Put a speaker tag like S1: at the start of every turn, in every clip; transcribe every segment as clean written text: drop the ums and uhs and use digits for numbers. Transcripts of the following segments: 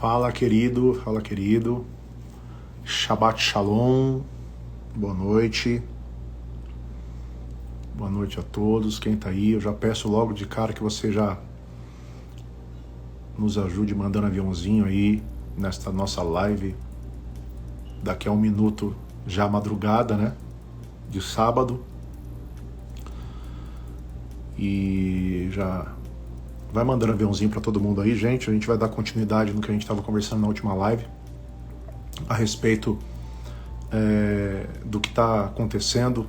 S1: Fala querido. Shabbat Shalom. Boa noite. Boa noite a todos. Quem tá aí, eu já peço logo de cara que você já nos ajude mandando aviãozinho aí nesta nossa live. Daqui a um minuto, já madrugada, né? De sábado. E já vai mandando aviãozinho para todo mundo aí, gente. A gente vai dar continuidade no que a gente estava conversando na última live a respeito do que está acontecendo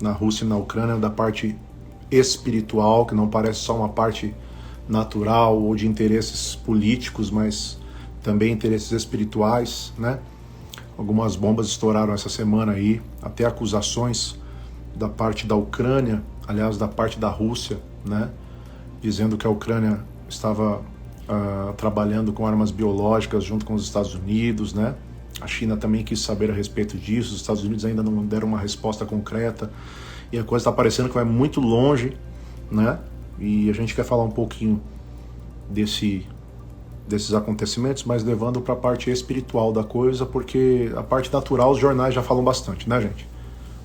S1: na Rússia e na Ucrânia, da parte espiritual, que não parece só uma parte natural ou de interesses políticos, mas também interesses espirituais, né? Algumas bombas estouraram essa semana aí, até acusações da parte da Ucrânia, aliás, da parte da Rússia, né? Dizendo que a Ucrânia estava trabalhando com armas biológicas junto com os Estados Unidos, né? A China também quis saber a respeito disso, os Estados Unidos ainda não deram uma resposta concreta, e a coisa está parecendo que vai muito longe, né? E a gente quer falar um pouquinho desses acontecimentos, mas levando para a parte espiritual da coisa, porque a parte natural os jornais já falam bastante, né, gente?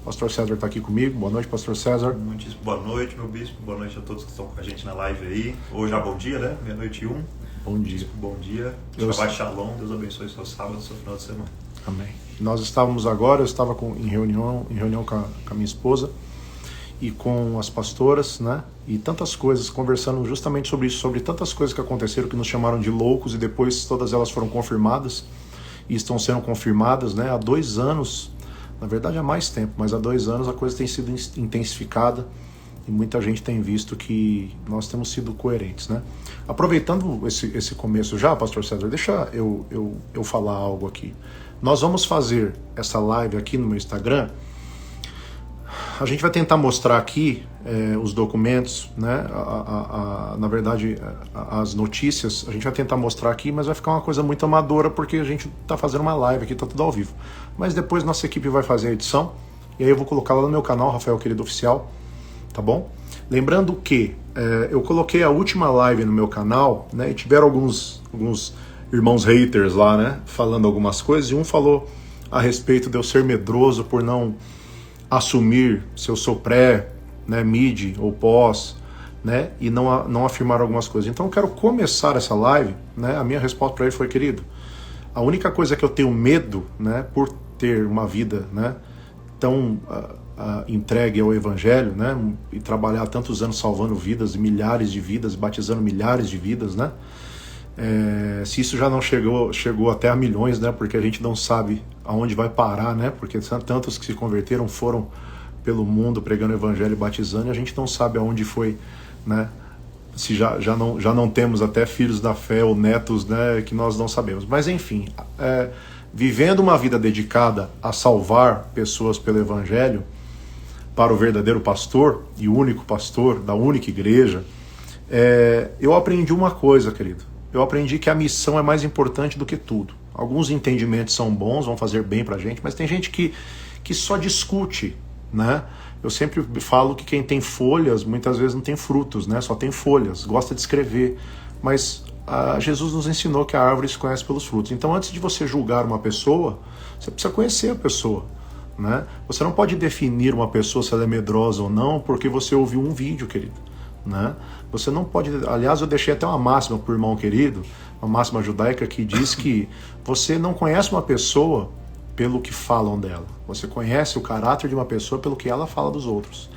S1: O Pastor César está aqui comigo. Boa noite, Pastor César.
S2: Boa noite, meu bispo. Boa noite a todos que estão com a gente na live aí. Hoje já bom dia, né? Meia-noite e 1.
S1: Bom dia.
S2: Bispo, bom dia. Shabbat Shalom. Deus abençoe seu sábado, seu final de semana.
S1: Amém. Nós estávamos agora, eu estava em reunião com a minha esposa e com as pastoras, né? E tantas coisas, conversando justamente sobre isso, sobre tantas coisas que aconteceram que nos chamaram de loucos, e depois todas elas foram confirmadas e estão sendo confirmadas, né? Há 2 anos, na verdade há mais tempo, mas há 2 anos a coisa tem sido intensificada e muita gente tem visto que nós temos sido coerentes, né? Aproveitando esse começo já, Pastor César, deixa eu falar algo aqui. Nós vamos fazer essa live aqui no meu Instagram. A gente vai tentar mostrar aqui os documentos, né? Na verdade, as notícias, a gente vai tentar mostrar aqui, mas vai ficar uma coisa muito amadora, porque a gente está fazendo uma live aqui, está tudo ao vivo. Mas depois nossa equipe vai fazer a edição, e aí eu vou colocar lá no meu canal, Rafael Querido Oficial, tá bom? Lembrando que eu coloquei a última live no meu canal, né? E tiveram alguns irmãos haters lá, né? Falando algumas coisas, e um falou a respeito de eu ser medroso por não assumir se eu sou pré, né, mid ou pós, né, e não afirmar algumas coisas. Então eu quero começar essa live, né, a minha resposta para ele foi: querido, a única coisa que eu tenho medo, né, por ter uma vida, né, tão entregue ao Evangelho, né, e trabalhar tantos anos salvando vidas, milhares de vidas, batizando milhares de vidas, né, se isso já não chegou até a milhões, né? Porque a gente não sabe aonde vai parar, né? Porque tantos que se converteram foram pelo mundo pregando o evangelho e batizando, e a gente não sabe aonde foi, né? Se já não temos até filhos da fé ou netos, né? Que nós não sabemos. Mas enfim, vivendo uma vida dedicada a salvar pessoas pelo evangelho, para o verdadeiro pastor e o único pastor da única igreja, eu aprendi uma coisa, querido. Eu aprendi que a missão é mais importante do que tudo. Alguns entendimentos são bons, vão fazer bem pra gente, mas tem gente que só discute, né? Eu sempre falo que quem tem folhas, muitas vezes não tem frutos, né? Só tem folhas, gosta de escrever. Mas Jesus nos ensinou que a árvore se conhece pelos frutos. Então, antes de você julgar uma pessoa, você precisa conhecer a pessoa, né? Você não pode definir uma pessoa se ela é medrosa ou não porque você ouviu um vídeo, querido, né? Você não pode, aliás, eu deixei até uma máxima para o irmão querido, uma máxima judaica que diz que você não conhece uma pessoa pelo que falam dela, você conhece o caráter de uma pessoa pelo que ela fala dos outros.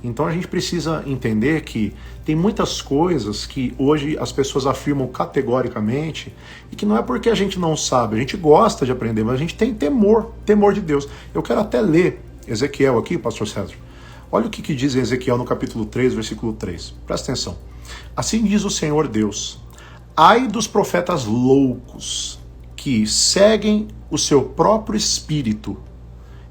S1: Então a gente precisa entender que tem muitas coisas que hoje as pessoas afirmam categoricamente e que não é porque a gente não sabe, a gente gosta de aprender, mas a gente tem temor de Deus. Eu quero até ler Ezequiel aqui, Pastor César. Olha o que diz em Ezequiel no capítulo 3, versículo 3. Presta atenção. Assim diz o Senhor Deus: ai dos profetas loucos, que seguem o seu próprio espírito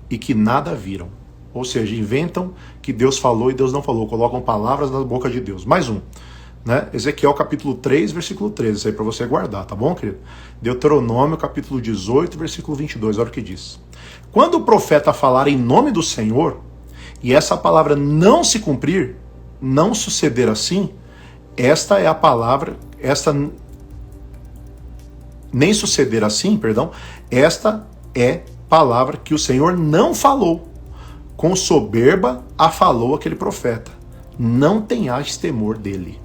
S1: e que nada viram. Ou seja, inventam que Deus falou e Deus não falou, colocam palavras na boca de Deus. Mais um, né? Ezequiel capítulo 3, versículo 13, isso aí para você guardar, tá bom, querido? Deuteronômio capítulo 18, versículo 22, olha o que diz. Quando o profeta falar em nome do Senhor, e essa palavra não se cumprir, não suceder assim, esta é a palavra, nem suceder assim, esta é palavra que o Senhor não falou. Com soberba a falou aquele profeta. Não tenhais temor dele.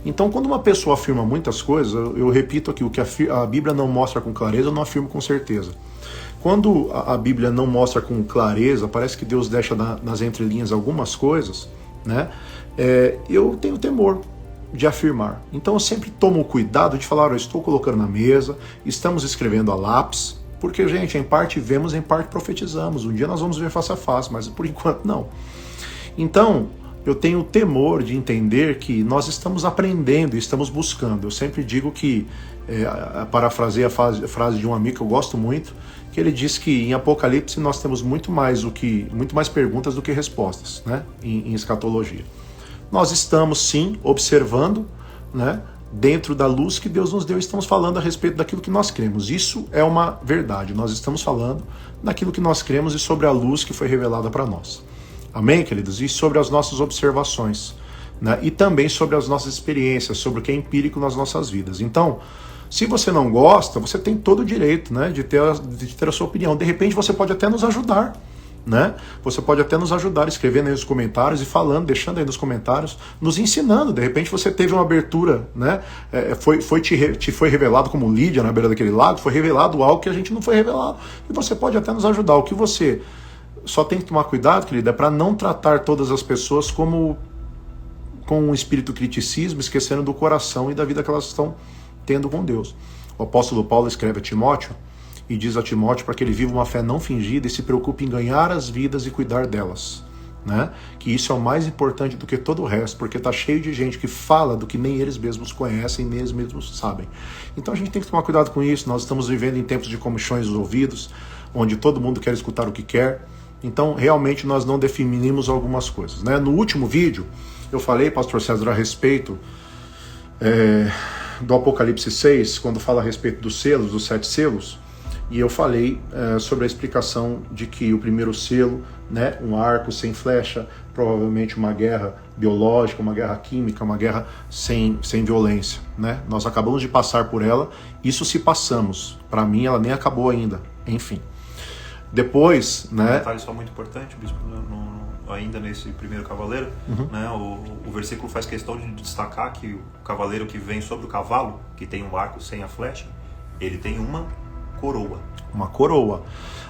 S1: Então, quando uma pessoa afirma muitas coisas, eu repito aqui, o que a Bíblia não mostra com clareza, eu não afirmo com certeza. Quando a Bíblia não mostra com clareza, parece que Deus deixa nas entrelinhas algumas coisas, né? Eu tenho temor de afirmar. Então eu sempre tomo o cuidado de falar, estou colocando na mesa, estamos escrevendo a lápis, porque, gente, em parte vemos, em parte profetizamos. Um dia nós vamos ver face a face, mas por enquanto não. Então, eu tenho temor de entender que nós estamos aprendendo e estamos buscando. Eu sempre digo que, parafraseei a frase de um amigo que eu gosto muito, que ele diz que em Apocalipse nós temos muito mais perguntas do que respostas, né, em escatologia. Nós estamos, sim, observando, né, dentro da luz que Deus nos deu, estamos falando a respeito daquilo que nós cremos. Isso é uma verdade. Nós estamos falando daquilo que nós cremos e sobre a luz que foi revelada para nós. Amém, queridos? E sobre as nossas observações, né? E também sobre as nossas experiências, sobre o que é empírico nas nossas vidas. Então, se você não gosta, você tem todo o direito, né, de ter a sua opinião. De repente você pode até nos ajudar, né? Você pode até nos ajudar escrevendo aí nos comentários e falando, deixando aí nos comentários, nos ensinando. De repente você teve uma abertura, né? Te foi revelado como Lídia na beira daquele lago, foi revelado algo que a gente não foi revelado. E você pode até nos ajudar. O que você só tem que tomar cuidado, querida, é para não tratar todas as pessoas com um espírito criticismo, esquecendo do coração e da vida que elas estão tendo com Deus. O apóstolo Paulo escreve a Timóteo e diz a Timóteo para que ele viva uma fé não fingida e se preocupe em ganhar as vidas e cuidar delas, né? Que isso é o mais importante do que todo o resto, porque está cheio de gente que fala do que nem eles mesmos conhecem, nem eles mesmos sabem. Então a gente tem que tomar cuidado com isso. Nós estamos vivendo em tempos de comichões dos ouvidos, onde todo mundo quer escutar o que quer. Então realmente nós não definimos algumas coisas, né? No último vídeo eu falei, pastor César, a respeito do Apocalipse 6, quando fala a respeito dos selos, dos 7 selos, e eu falei sobre a explicação de que o primeiro selo, né, um arco sem flecha, provavelmente uma guerra biológica, uma guerra química, uma guerra sem violência, né? Nós acabamos de passar por ela, isso se passamos. Para mim ela nem acabou ainda, enfim. Depois, né?
S2: Um detalhe só muito importante, bispo, ainda nesse primeiro cavaleiro, né? O versículo faz questão de destacar que o cavaleiro que vem sobre o cavalo, que tem um arco sem a flecha, ele tem uma coroa.
S1: Uma coroa.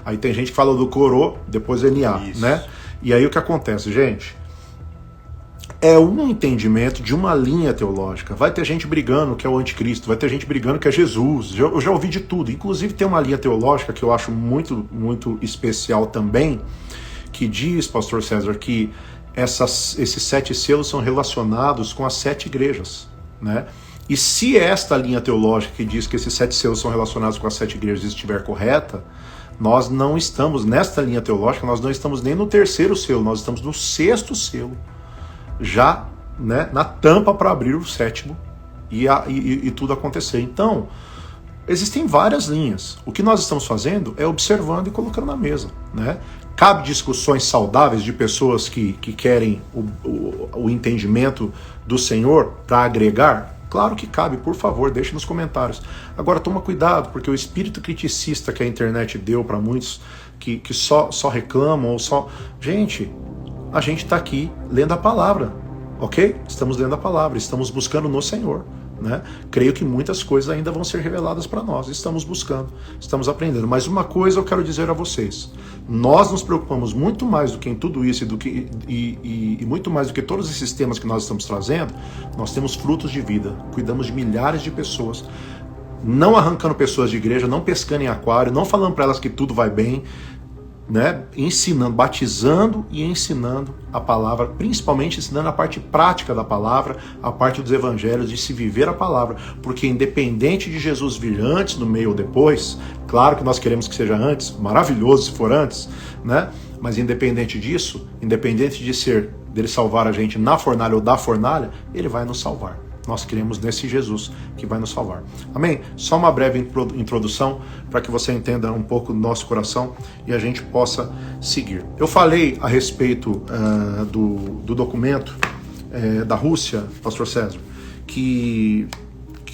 S1: Aí tem gente que fala do coro, depois NA, isso, né? E aí o que acontece, gente? É um entendimento de uma linha teológica. Vai ter gente brigando que é o anticristo, vai ter gente brigando que é Jesus. Eu já ouvi de tudo. Inclusive tem uma linha teológica que eu acho muito, muito especial também, que diz, pastor César, que esses 7 selos são relacionados com as 7 igrejas, né? E se esta linha teológica que diz que esses 7 selos são relacionados com as 7 igrejas estiver correta, nós não estamos, nesta linha teológica, nós não estamos nem no 3º selo, nós estamos no 6º selo, já, né, na tampa para abrir o 7º e tudo acontecer. Então, existem várias linhas. O que nós estamos fazendo é observando e colocando na mesa, né? Cabe discussões saudáveis de pessoas que querem o entendimento do Senhor para agregar? Claro que cabe, por favor, deixe nos comentários. Agora toma cuidado, porque o espírito criticista que a internet deu para muitos que só reclamam ou só... Gente, a gente está aqui lendo a palavra, ok? Estamos lendo a palavra, estamos buscando no Senhor, né? Creio que muitas coisas ainda vão ser reveladas para nós. Estamos buscando, estamos aprendendo. Mas uma coisa eu quero dizer a vocês: nós nos preocupamos muito mais do que em tudo isso e muito mais do que todos esses temas que nós estamos trazendo. Nós temos frutos de vida, cuidamos de milhares de pessoas, não arrancando pessoas de igreja, não pescando em aquário, não falando para elas que tudo vai bem, né? Ensinando, batizando e ensinando a palavra, principalmente ensinando a parte prática da palavra, a parte dos evangelhos, de se viver a palavra, porque independente de Jesus vir antes, no meio ou depois, claro que nós queremos que seja antes, maravilhoso se for antes, né? Mas independente disso, independente dele salvar a gente na fornalha ou da fornalha, ele vai nos salvar. Nós cremos nesse Jesus que vai nos salvar. Amém? Só uma breve introdução para que você entenda um pouco do nosso coração e a gente possa seguir. Eu falei a respeito do documento da Rússia, pastor César, que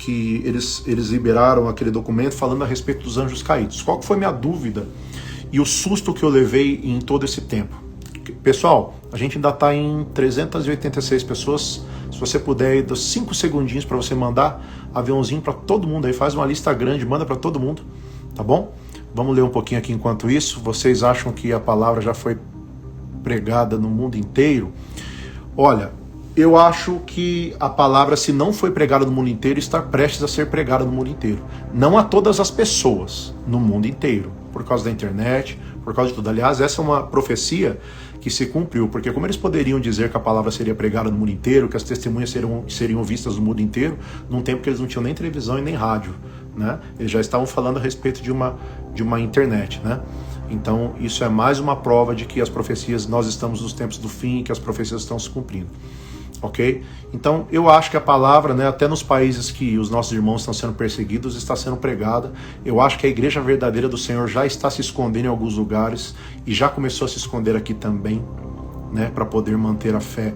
S1: que eles liberaram aquele documento falando a respeito dos anjos caídos. Qual que foi minha dúvida e o susto que eu levei em todo esse tempo? Pessoal, a gente ainda está em 386 pessoas. Se você puder aí, dos 5 segundinhos para você mandar aviãozinho para todo mundo aí, faz uma lista grande, manda para todo mundo, tá bom? Vamos ler um pouquinho aqui enquanto isso. Vocês acham que a palavra já foi pregada no mundo inteiro? Olha, eu acho que a palavra, se não foi pregada no mundo inteiro, está prestes a ser pregada no mundo inteiro. Não a todas as pessoas, no mundo inteiro, por causa da internet, por causa de tudo. Aliás, essa é uma profecia que se cumpriu, porque como eles poderiam dizer que a palavra seria pregada no mundo inteiro, que as testemunhas seriam vistas no mundo inteiro, num tempo que eles não tinham nem televisão e nem rádio, né? Eles já estavam falando a respeito de uma internet, né? Então isso é mais uma prova de que as profecias, nós estamos nos tempos do fim e que as profecias estão se cumprindo. Ok? Então eu acho que a palavra, né, até nos países que os nossos irmãos estão sendo perseguidos, está sendo pregada. Eu acho que a igreja verdadeira do Senhor já está se escondendo em alguns lugares e já começou a se esconder aqui também, né, para poder manter a fé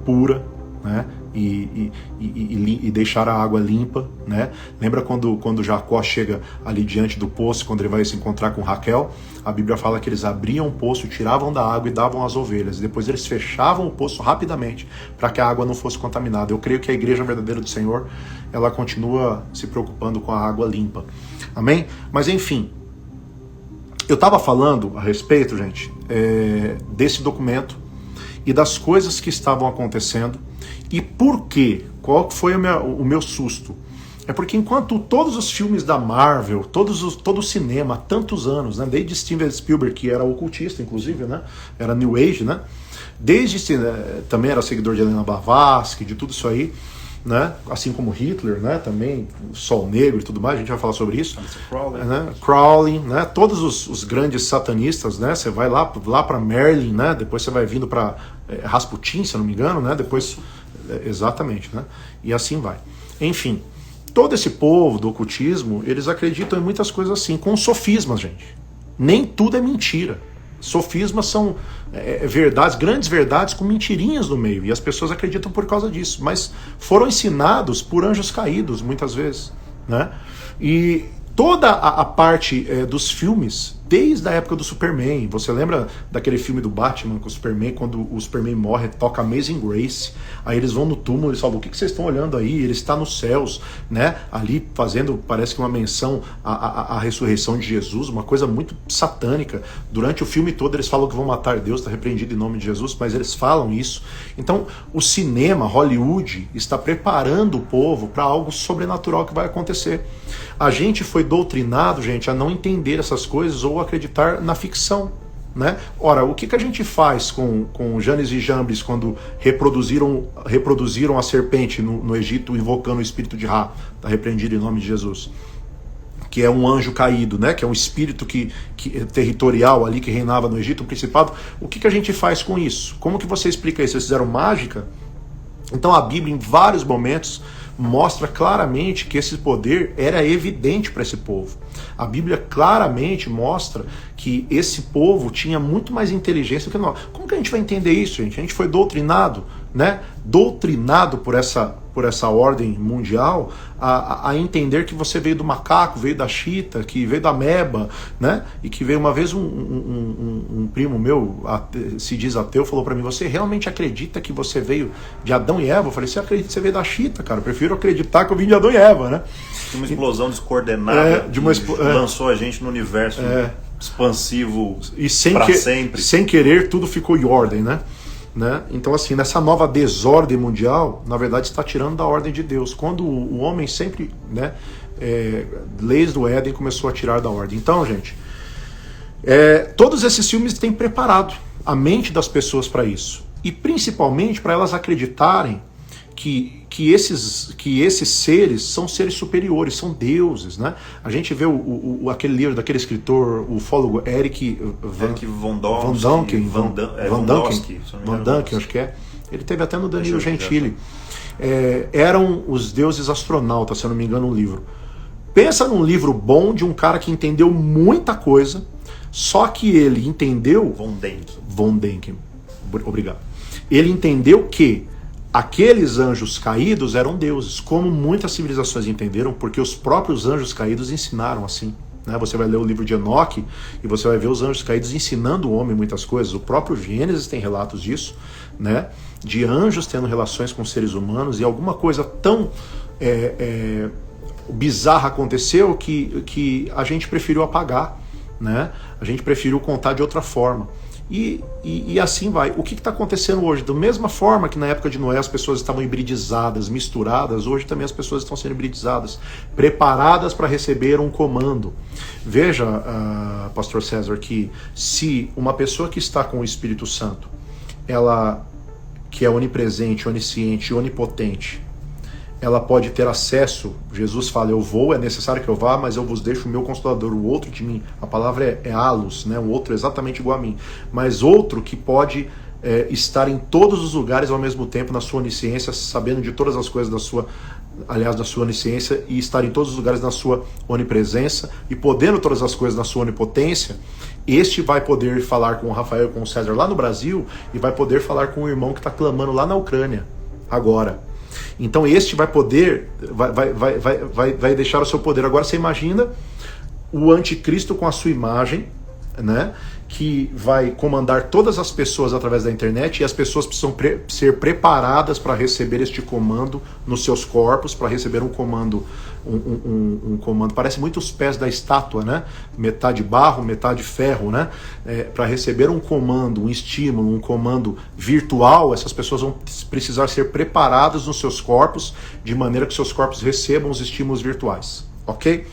S1: pura, né, e deixar a água limpa, né? Lembra quando Jacó chega ali diante do poço, quando ele vai se encontrar com Raquel? A Bíblia fala que eles abriam o poço, tiravam da água e davam às ovelhas. E depois eles fechavam o poço rapidamente para que a água não fosse contaminada. Eu creio que a igreja verdadeira do Senhor, ela continua se preocupando com a água limpa. Amém? Mas enfim, eu estava falando a respeito, gente, desse documento e das coisas que estavam acontecendo. E por quê? Qual foi o meu susto? É porque enquanto todos os filmes da Marvel, todo o cinema, há tantos anos, né, desde Steven Spielberg, que era ocultista, inclusive, né, era New Age, né, também era seguidor de Helena Blavatsky, de tudo isso aí, né, assim como Hitler, né, também, o Sol Negro e tudo mais, a gente vai falar sobre isso. Crowley, né, todos os grandes satanistas, né, você vai lá para Merlin, né, depois você vai vindo para Rasputin, se eu não me engano, né, depois... Exatamente, né? E assim vai. Enfim, todo esse povo do ocultismo, eles acreditam em muitas coisas assim, com sofismas, gente. Nem tudo é mentira. Sofismas são verdades, grandes verdades com mentirinhas no meio. E as pessoas acreditam por causa disso. Mas foram ensinados por anjos caídos, muitas vezes, né? E toda a parte dos filmes, desde a época do Superman, você lembra daquele filme do Batman com o Superman, quando o Superman morre, toca Amazing Grace, aí eles vão no túmulo e eles falam, o que vocês estão olhando aí? Ele está nos céus, né? Ali fazendo, parece que uma menção à ressurreição de Jesus, uma coisa muito satânica. Durante o filme todo eles falam que vão matar Deus, está repreendido em nome de Jesus, mas eles falam isso. Então o cinema, Hollywood, está preparando o povo para algo sobrenatural que vai acontecer. A gente foi doutrinado, gente, a não entender essas coisas ou acreditar na ficção, né? Ora, o que a gente faz com Janes e Jambres quando reproduziram a serpente no Egito, invocando o espírito de Ra, está repreendido em nome de Jesus, que é um anjo caído, né? Que é um espírito que territorial ali que reinava no Egito, um principado. O que a gente faz com isso? Como que você explica isso? Vocês fizeram mágica? Então a Bíblia, em vários momentos, mostra claramente que esse poder era evidente para esse povo. A Bíblia claramente mostra que esse povo tinha muito mais inteligência do que nós. Como que a gente vai entender isso, gente? A gente foi doutrinado, né? Doutrinado por essa ordem mundial a entender que você veio do macaco, veio da chita, que veio da ameba, né? E que veio uma vez um primo meu, se diz ateu, falou para mim, você realmente acredita que você veio de Adão e Eva? Eu falei, você acredita que você veio da chita, cara? Eu prefiro acreditar que eu vim de Adão e Eva, né?
S2: Uma explosão descoordenada lançou a gente no universo expansivo e sempre.
S1: Sem querer, tudo ficou em ordem, né? Então, assim, nessa nova desordem mundial, na verdade está tirando da ordem de Deus, quando o homem sempre, né, leis do Éden, começou a tirar da ordem. Então, gente, todos esses filmes têm preparado a mente das pessoas para isso, e principalmente para elas acreditarem que esses seres são seres superiores, são deuses, né? A gente vê aquele livro daquele escritor, o ufólogo Eric Von Däniken, acho que é. Ele teve até no Danilo Gentili. Eram os deuses astronautas, se eu não me engano, um livro. Pensa num livro bom de um cara que entendeu muita coisa, só que ele entendeu...
S2: Von Däniken.
S1: Obrigado. Ele entendeu que aqueles anjos caídos eram deuses, como muitas civilizações entenderam, porque os próprios anjos caídos ensinaram assim. Né? Você vai ler o livro de Enoque e você vai ver os anjos caídos ensinando o homem muitas coisas. O próprio Gênesis tem relatos disso, né? De anjos tendo relações com seres humanos, e alguma coisa tão bizarra aconteceu que a gente preferiu apagar, né? A gente preferiu contar de outra forma. E assim vai. O que está acontecendo hoje? Da mesma forma que na época de Noé as pessoas estavam hibridizadas, misturadas, hoje também as pessoas estão sendo hibridizadas, preparadas para receber um comando. Veja, Pastor César, que se uma pessoa que está com o Espírito Santo, ela que é onipresente, onisciente, onipotente, ela pode ter acesso. Jesus fala, eu vou, é necessário que eu vá, mas eu vos deixo o meu Consolador, o outro de mim. A palavra é allos, né? O outro é exatamente igual a mim. Mas outro que pode estar em todos os lugares ao mesmo tempo, na sua onisciência, sabendo de todas as coisas da sua onisciência, e estar em todos os lugares na sua onipresença, e podendo todas as coisas na sua onipotência. Este vai poder falar com o Rafael e com o César lá no Brasil, e vai poder falar com o irmão que está clamando lá na Ucrânia, agora. Então este vai poder, vai deixar o seu poder. Agora você imagina o anticristo com a sua imagem, né, que vai comandar todas as pessoas através da internet, e as pessoas precisam ser preparadas para receber este comando nos seus corpos, para receber um comando, um comando, parece muito os pés da estátua, né? Metade barro, metade ferro, né? Para receber um comando, um estímulo, um comando virtual, essas pessoas vão precisar ser preparadas nos seus corpos, de maneira que seus corpos recebam os estímulos virtuais, ok?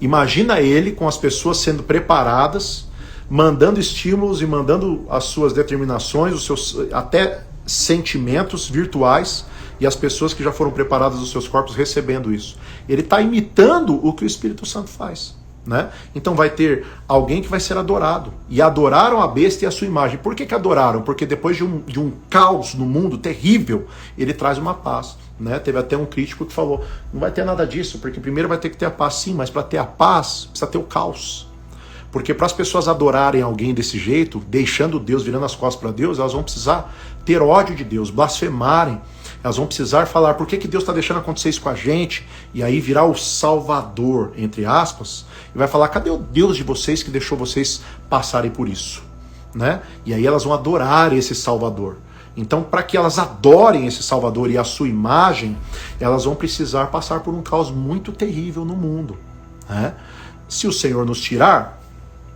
S1: Imagina ele com as pessoas sendo preparadas, mandando estímulos e mandando as suas determinações, os seus até sentimentos virtuais, e as pessoas que já foram preparadas nos seus corpos recebendo isso. Ele está imitando o que o Espírito Santo faz, né? Então vai ter alguém que vai ser adorado, e adoraram a besta e a sua imagem. Por que adoraram? Porque depois de um caos no mundo terrível, ele traz uma paz, né? Teve até um crítico que falou, não vai ter nada disso, porque primeiro vai ter que ter a paz. Sim, mas para ter a paz precisa ter o caos. Porque para as pessoas adorarem alguém desse jeito, deixando Deus, virando as costas para Deus, elas vão precisar ter ódio de Deus, blasfemarem. Elas vão precisar falar, por que Deus está deixando acontecer isso com a gente? E aí virar o salvador, entre aspas, e vai falar, cadê o Deus de vocês que deixou vocês passarem por isso? Né? E aí elas vão adorar esse salvador. Então, para que elas adorem esse salvador e a sua imagem, elas vão precisar passar por um caos muito terrível no mundo, né? Se o Senhor nos tirar,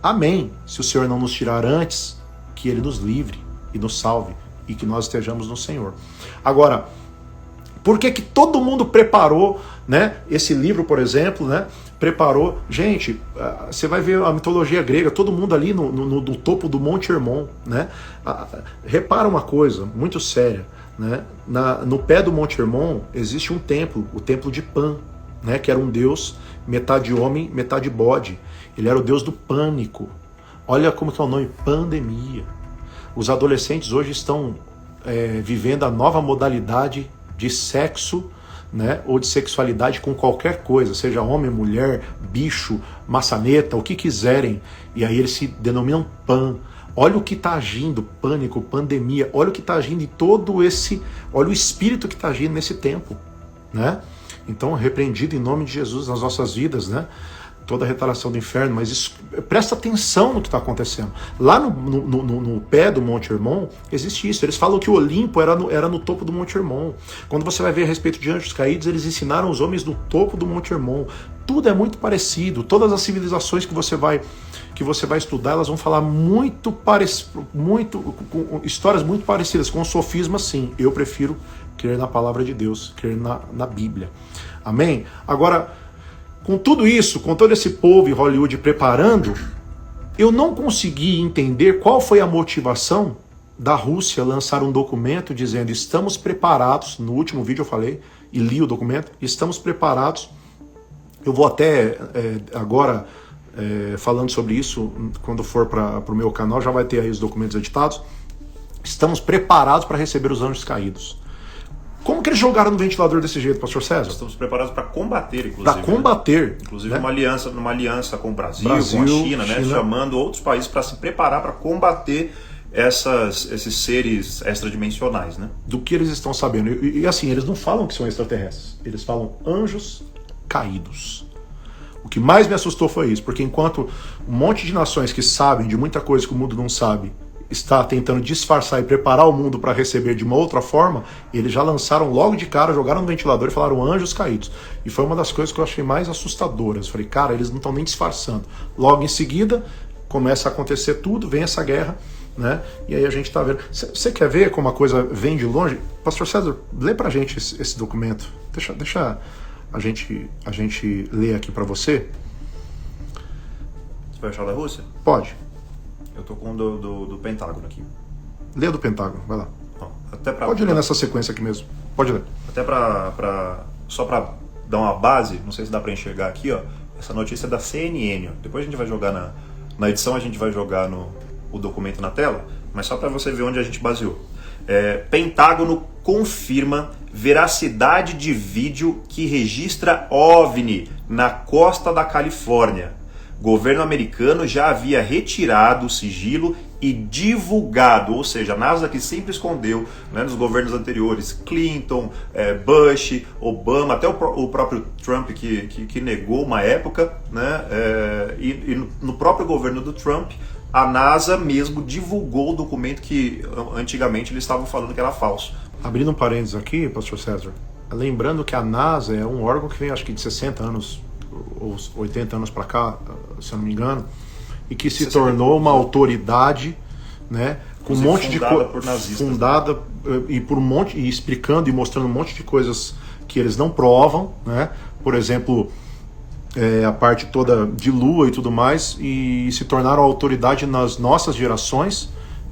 S1: amém. Se o Senhor não nos tirar antes, que Ele nos livre e nos salve, e que nós estejamos no Senhor. Agora, por que todo mundo preparou, né? Esse livro, por exemplo, né? Preparou. Gente, você vai ver a mitologia grega, todo mundo ali no topo do Monte Hermon, né? Repara uma coisa muito séria, né? No pé do Monte Hermon existe um templo, o templo de Pan, né? Que era um deus metade homem, metade bode. Ele era o deus do pânico. Olha como que é o nome, pandemia. Os adolescentes hoje estão vivendo a nova modalidade de sexo, né, ou de sexualidade com qualquer coisa, seja homem, mulher, bicho, maçaneta, o que quiserem, e aí eles se denominam pan. Olha o que está agindo, pânico, pandemia, olha o que está agindo em todo esse, olha o espírito que está agindo nesse tempo, né? Então, repreendido em nome de Jesus nas nossas vidas, né? Toda a retaliação do inferno, mas isso, presta atenção no que está acontecendo. Lá no pé do Monte Hermon existe isso. Eles falam que o Olimpo era no topo do Monte Hermon. Quando você vai ver a respeito de anjos caídos, eles ensinaram os homens no topo do Monte Hermon. Tudo é muito parecido. Todas as civilizações que você vai estudar, elas vão falar histórias muito parecidas, com sofismas, sim. Eu prefiro crer na palavra de Deus, crer na Bíblia. Amém? Agora, com tudo isso, com todo esse povo em Hollywood preparando, eu não consegui entender qual foi a motivação da Rússia lançar um documento dizendo, estamos preparados, no último vídeo eu falei, e li o documento, estamos preparados, eu vou até agora, falando sobre isso, quando for para o meu canal, já vai ter aí os documentos editados, estamos preparados para receber os anjos caídos. Como que eles jogaram no ventilador desse jeito, pastor César?
S2: Nós estamos preparados para combater, inclusive.
S1: Para combater.
S2: Né? Inclusive, né? numa aliança com o Brasil, com a China, né? Chamando outros países para se preparar para combater esses seres extradimensionais, né?
S1: Do que eles estão sabendo. E assim, eles não falam que são extraterrestres, eles falam anjos caídos. O que mais me assustou foi isso, porque enquanto um monte de nações que sabem de muita coisa que o mundo não sabe está tentando disfarçar e preparar o mundo para receber de uma outra forma, eles já lançaram logo de cara, jogaram no ventilador e falaram anjos caídos. E foi uma das coisas que eu achei mais assustadoras. Eu falei, cara, eles não estão nem disfarçando. Logo em seguida, começa a acontecer tudo, vem essa guerra, né? E aí a gente está vendo. Você quer ver como a coisa vem de longe? Pastor César, lê pra gente esse documento. Deixa a gente ler aqui para você.
S2: Você vai achar da Rússia?
S1: Pode.
S2: Eu tô com o do Pentágono aqui.
S1: Lê do Pentágono, vai lá. Pode ler nessa sequência aqui mesmo. Pode ler.
S2: Até só para dar uma base, não sei se dá para enxergar aqui, ó. Essa notícia é da CNN. Ó. Depois a gente vai jogar na edição, a gente vai jogar o documento na tela, mas só para você ver onde a gente baseou. Pentágono confirma veracidade de vídeo que registra OVNI na costa da Califórnia. Governo americano já havia retirado o sigilo e divulgado, ou seja, a NASA que sempre escondeu, né, nos governos anteriores, Clinton, Bush, Obama, até o próprio Trump que negou uma época, né, e no próprio governo do Trump, a NASA mesmo divulgou o documento que antigamente eles estavam falando que era falso.
S1: Abrindo um parênteses aqui, pastor César, lembrando que a NASA é um órgão que vem acho que de 60 anos ou 80 anos para cá, se eu não me engano, e que se tornou uma autoridade, né, com um monte de coisas fundada e explicando e mostrando um monte de coisas que eles não provam, né? Por exemplo, a parte toda de lua e tudo mais, e se tornaram autoridade nas nossas gerações,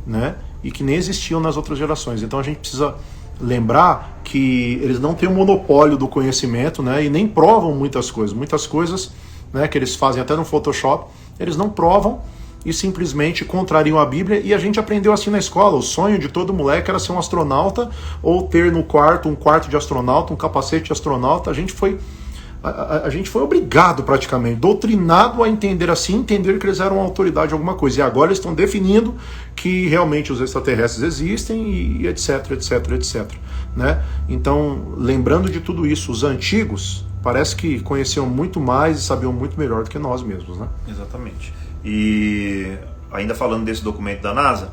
S1: né? E que nem existiam nas outras gerações. Então a gente precisa lembrar que eles não têm um monopólio do conhecimento, né? E nem provam muitas coisas, né, que eles fazem até no Photoshop, eles não provam e simplesmente contrariam a Bíblia. E a gente aprendeu assim na escola. O sonho de todo moleque era ser um astronauta ou ter no quarto um quarto de astronauta, um capacete de astronauta. A gente foi obrigado praticamente, doutrinado a entender assim, entender que eles eram uma autoridade em alguma coisa. E agora eles estão definindo que realmente os extraterrestres existem e etc, etc, etc. Né? Então, lembrando de tudo isso, os antigos parece que conheciam muito mais e sabiam muito melhor do que nós mesmos, né?
S2: Exatamente. E ainda falando desse documento da NASA,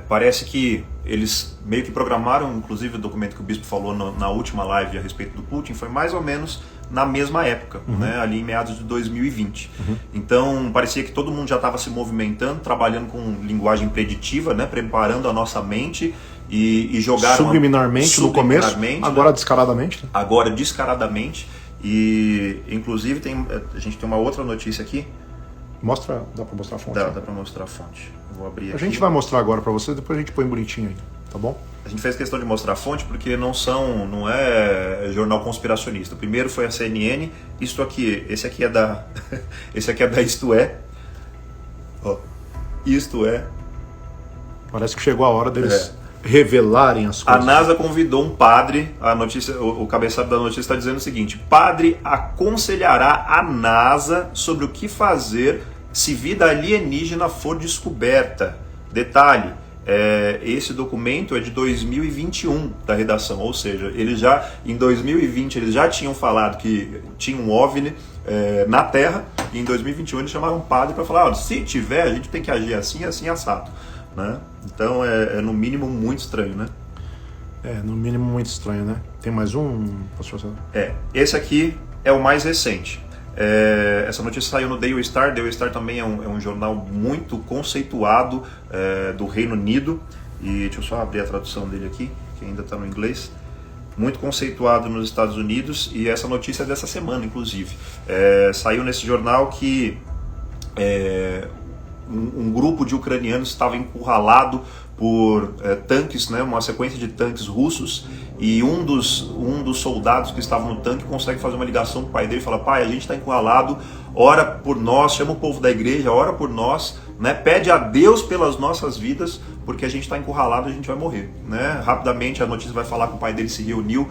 S2: parece que eles meio que programaram, inclusive o documento que o Bispo falou na última live a respeito do Putin, foi mais ou menos na mesma época, né, ali em meados de 2020. Então parecia que todo mundo já estava se movimentando, trabalhando com linguagem preditiva, né, preparando a nossa mente e jogaram
S1: subliminarmente no começo, agora, né? Descaradamente.
S2: Agora descaradamente. E inclusive a gente tem uma outra notícia aqui.
S1: Dá pra mostrar a fonte?
S2: Dá pra mostrar a fonte. Vou abrir aqui.
S1: A gente vai mostrar agora pra vocês, depois a gente põe bonitinho aí, tá bom?
S2: A gente fez questão de mostrar a fonte porque não é jornal conspiracionista. O primeiro foi a CNN, esse aqui é da Isto É. Ó, Isto É.
S1: Parece que chegou a hora deles revelarem as coisas.
S2: A NASA convidou um padre, o cabeçalho da notícia está dizendo o seguinte: padre aconselhará a NASA sobre o que fazer se vida alienígena for descoberta. Detalhe, esse documento é de 2021 da redação, ou seja, em 2020 eles já tinham falado que tinha um OVNI na Terra, e em 2021 eles chamaram um padre para falar, se tiver, a gente tem que agir assim, assim, assado. Né? Então é no mínimo muito estranho, né?
S1: No mínimo muito estranho, né? Tem mais um, pastor?
S2: Esse aqui é o mais recente. Essa notícia saiu no Daily Star. Daily Star também é um jornal muito conceituado do Reino Unido. E deixa eu só abrir a tradução dele aqui, que ainda está no inglês. Muito conceituado nos Estados Unidos, e essa notícia é dessa semana, inclusive. Saiu nesse jornal que um grupo de ucranianos estava encurralado por tanques, né, uma sequência de tanques russos, e um dos soldados que estavam no tanque consegue fazer uma ligação com o pai dele e fala: pai, a gente está encurralado, ora por nós, chama o povo da igreja, ora por nós, né, pede a Deus pelas nossas vidas, porque a gente está encurralado, a gente vai morrer. Né? Rapidamente a notícia vai falar que o pai dele se reuniu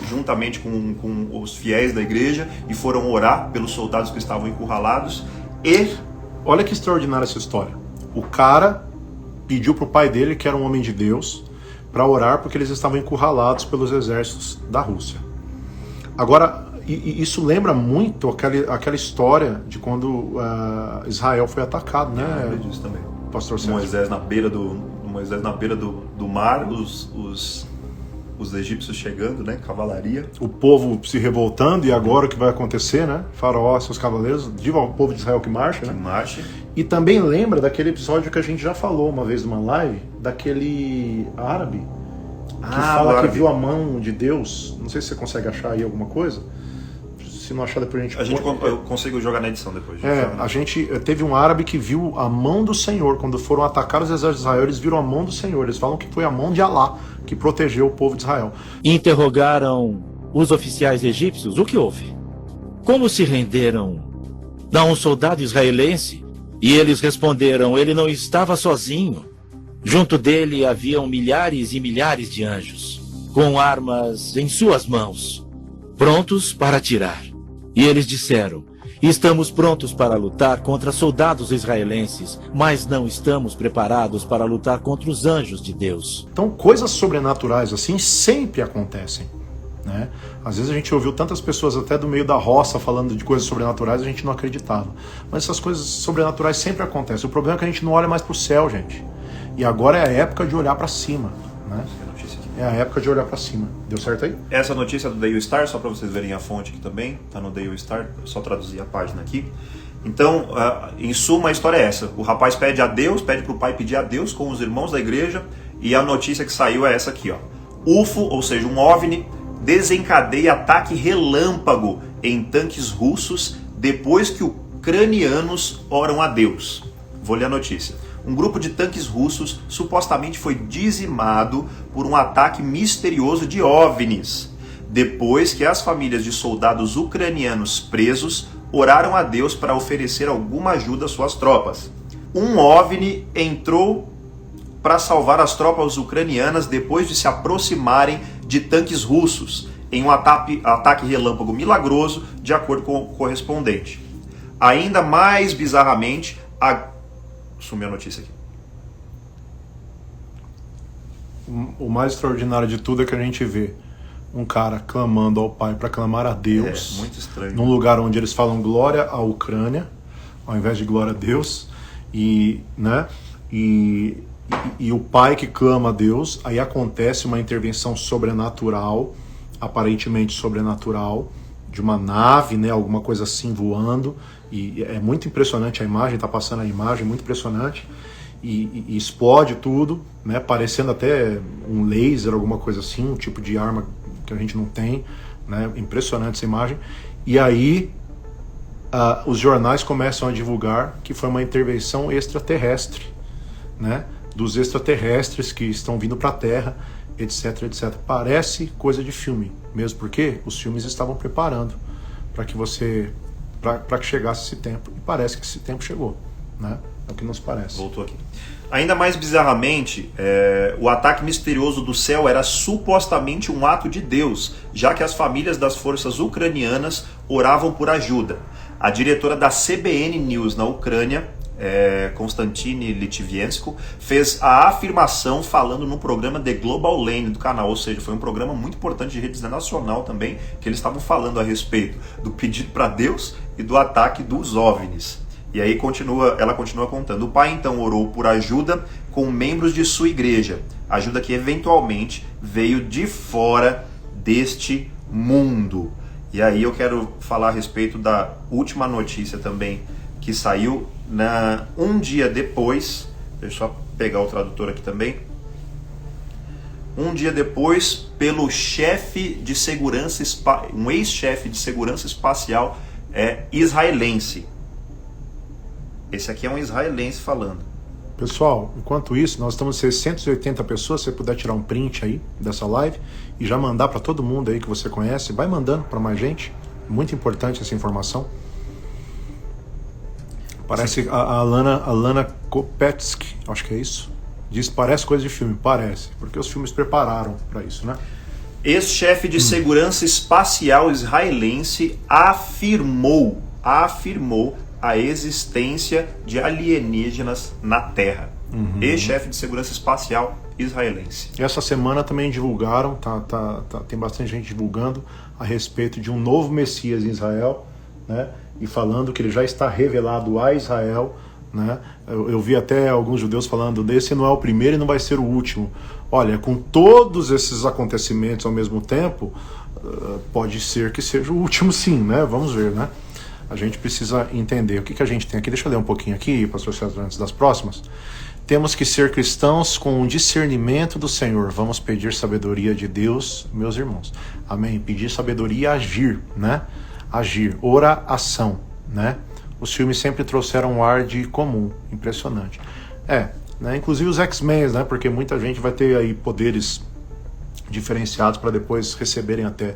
S2: juntamente com os fiéis da igreja e foram orar pelos soldados que estavam encurralados. E
S1: olha que extraordinária essa história. O cara pediu para o pai dele, que era um homem de Deus, para orar porque eles estavam encurralados pelos exércitos da Rússia. Agora, isso lembra muito aquela história de quando Israel foi atacado, né?
S2: Eu lembro disso também.
S1: Pastor Sérgio.
S2: Moisés na beira do mar, os egípcios chegando, né? Cavalaria.
S1: O povo se revoltando, e agora o que vai acontecer, né? Faraó, seus cavaleiros, diga ao povo de Israel que marcha, né?
S2: Que marche.
S1: E também lembra daquele episódio que a gente já falou uma vez numa live, daquele árabe que fala que viu a mão de Deus. Não sei se você consegue achar aí alguma coisa. Se não achar, depois
S2: eu consigo jogar na edição depois.
S1: A gente teve um árabe que viu a mão do Senhor. Quando foram atacar os exércitos de Israel, eles viram a mão do Senhor. Eles falam que foi a mão de Alá que protegeu o povo de Israel.
S3: Interrogaram os oficiais egípcios o que houve. Como se renderam a um soldado israelense? E eles responderam, ele não estava sozinho. Junto dele haviam milhares e milhares de anjos, com armas em suas mãos, prontos para atirar. E eles disseram, estamos prontos para lutar contra soldados israelenses, mas não estamos preparados para lutar contra os anjos de Deus.
S1: Então, coisas sobrenaturais assim sempre acontecem, né? Às vezes a gente ouviu tantas pessoas até do meio da roça falando de coisas sobrenaturais, a gente não acreditava. Mas essas coisas sobrenaturais sempre acontecem. O problema é que a gente não olha mais para o céu, gente. E agora é a época de olhar para cima, né? É a época de olhar para cima. Deu certo aí?
S2: Essa notícia é do Daily Star, só para vocês verem a fonte aqui também, tá no Daily Star, só traduzir a página aqui. Então, em suma, a história é essa. O rapaz pede pro pai pedir a Deus com os irmãos da igreja, e a notícia que saiu é essa aqui, ó. UFO, ou seja, um OVNI, desencadeia ataque relâmpago em tanques russos depois que ucranianos oram a Deus. Vou ler a notícia. Um grupo de tanques russos supostamente foi dizimado por um ataque misterioso de OVNIs, depois que as famílias de soldados ucranianos presos oraram a Deus para oferecer alguma ajuda às suas tropas. Um OVNI entrou para salvar as tropas ucranianas depois de se aproximarem de tanques russos, em um ataque relâmpago milagroso, de acordo com o correspondente. Ainda mais bizarramente, sumiu a notícia aqui.
S1: O mais extraordinário de tudo é que a gente vê um cara clamando ao Pai para clamar a Deus.
S2: Muito estranho.
S1: Num lugar onde eles falam glória à Ucrânia, ao invés de glória a Deus. E o pai que clama a Deus, aí acontece uma intervenção sobrenatural, aparentemente sobrenatural, de uma nave, né, alguma coisa assim voando. E é muito impressionante a imagem, tá passando a imagem, muito impressionante, e explode tudo, né, parecendo até um laser, alguma coisa assim, um tipo de arma que a gente não tem, né, impressionante essa imagem. E aí os jornais começam a divulgar que foi uma intervenção extraterrestre, né, dos extraterrestres que estão vindo para a Terra, etc, etc. Parece coisa de filme, mesmo porque os filmes estavam preparando para que chegasse esse tempo, e parece que esse tempo chegou, né? É o que nos parece.
S2: Voltou aqui. Ainda mais bizarramente, o ataque misterioso do céu era supostamente um ato de Deus, já que as famílias das forças ucranianas oravam por ajuda. A diretora da CBN News na Ucrânia, Konstantine Litvinenko, fez a afirmação falando no programa The Global Lane do canal, ou seja, foi um programa muito importante de rede nacional também, que eles estavam falando a respeito do pedido para Deus e do ataque dos OVNIs. E aí ela continua contando. O pai então orou por ajuda com membros de sua igreja, ajuda que eventualmente veio de fora deste mundo. E aí eu quero falar a respeito da última notícia também que saiu um dia depois. Deixa eu só pegar o tradutor aqui também. Um dia depois, pelo chefe de segurança, um ex-chefe de segurança espacial israelense. Esse aqui é um israelense falando.
S1: Pessoal, enquanto isso, nós estamos 680 pessoas. Se você puder tirar um print aí dessa live e já mandar para todo mundo aí que você conhece, vai mandando para mais gente. Muito importante essa informação. Parece a Alana Kopetsky, acho que é isso. Diz, parece coisa de filme. Parece, porque os filmes prepararam para isso, né?
S2: Ex-chefe de segurança espacial israelense afirmou a existência de alienígenas na Terra. e chefe de segurança espacial israelense.
S1: E essa semana também divulgaram, tem bastante gente divulgando a respeito de um novo Messias em Israel, né? E falando que ele já está revelado a Israel, né? Eu vi até alguns judeus falando, esse não é o primeiro e não vai ser o último. Olha, com todos esses acontecimentos ao mesmo tempo, pode ser que seja o último sim, né? Vamos ver, né? A gente precisa entender o que a gente tem aqui. Deixa eu ler um pouquinho aqui, pastor César, antes das próximas. Temos que ser cristãos com o discernimento do Senhor. Vamos pedir sabedoria de Deus, meus irmãos. Amém? Pedir sabedoria e agir, né? Agir, oração, né? Os filmes sempre trouxeram um ar de comum, impressionante. Né? Inclusive os X-Men, né? Porque muita gente vai ter aí poderes diferenciados para depois receberem até